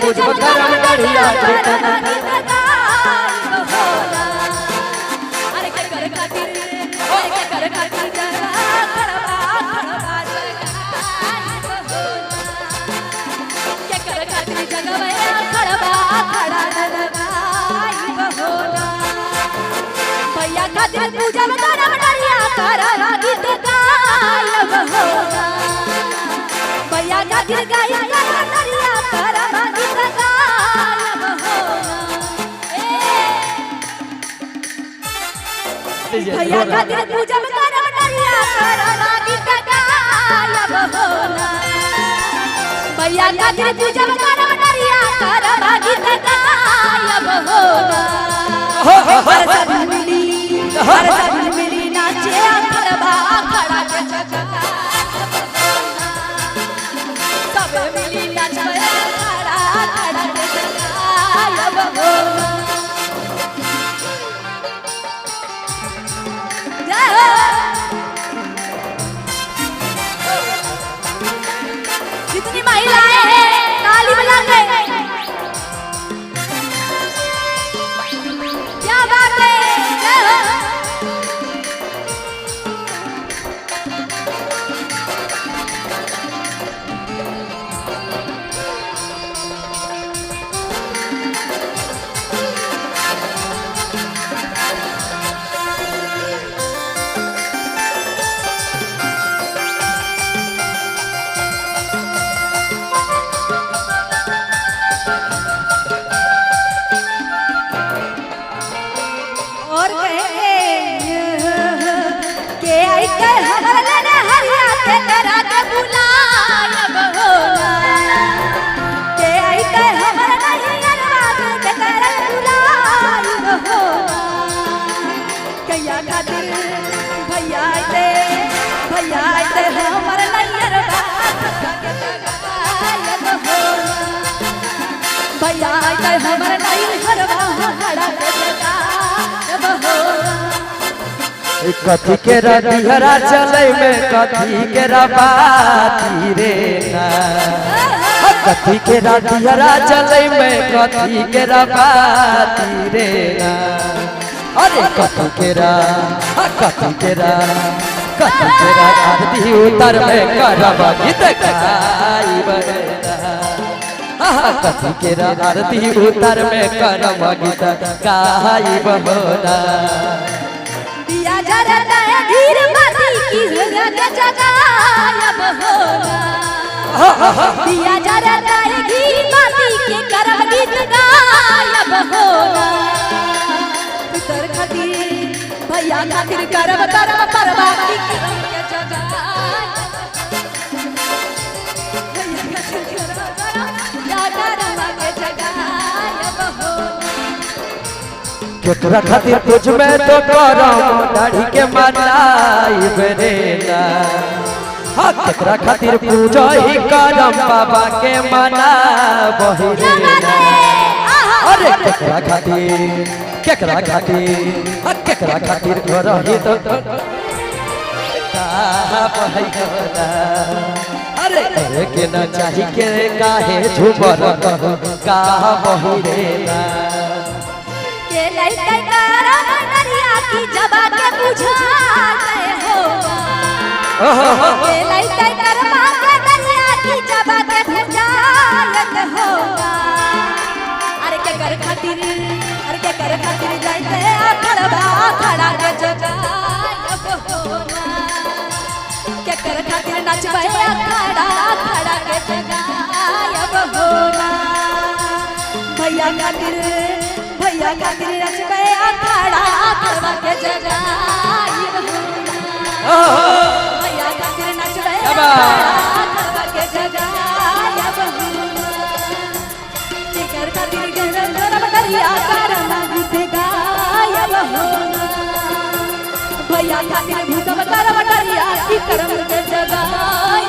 पूजब करम डरिया अरे के कर खातिर जगा खड़बा के कर खातिर जगवया खड़बा खड़ा लगाई बहोना भैया खातिर पूजब करम डरिया करम गीत गायब होना भैया खातिर गाय करम डरिया करम गीत गायब होना भैया खातिर पूजब करम डरिया करम गीत गायब होना भैया खातिर पूजब करम डरिया करम गीत गायब होना हर सब मिली नाचे खड़बा खड़ा के जगा सब मिली नाचे खड़ा खड़ा के जगा जितनी महिलाएं हैं ताली बजा के क्या बात है और के आई के हमर ने हरिया के करा के बुलायब होना के आई के हमर नहीं अरवा के करा बुलायब होना कैया खातिर भैया आते हमर नहीं अरवा के जगायब होना भैया आते हमर नहीं अरवा खड़ा के जगायब होना कथी के रतिहरा चले में कथी के बाती रे ना कथी के रतिहरा चले में कथी के बाती रे ना अरे कथी के आरती उतर में करब गीत गाइब कथी के आरती उतर में करब गीत गाइब होना दिया जरता है धीर बाती की जगायब होना दिया जरता है धीर बाती के करम गीत गायब होना पुत्र खातिर भैया खातिर करम परवा की करम के जगायब भैया खातिर करम के जगायब होना केकरा खातिर पूछ में तो करम दाढ़ी के मनाई बरेला हाँ केकरा खातिर पूजो ही करम बाबा के मना बहिरेला अरे केकरा खातिर करही तो अरे के न चाही के काहे झुबर का बहिरेला के लइका करम डरिया की जबा के बुझाते होगा के लइका करम डरिया की जबा के बुझाते होगा अरे के कर खातिर जाते खड़बा खड़ा के जगायब होना के कर खातिर नचबे खड़ा के जगायब होना भैया खातिर नचबे खड़ा के जगायब होना भैया खातिर नचबे खड़ा के जगायब होना केकर खातिर गरम डरिया करम गीत गायब होना भैया खातिर भूतब करम डरिया की करम के जगायब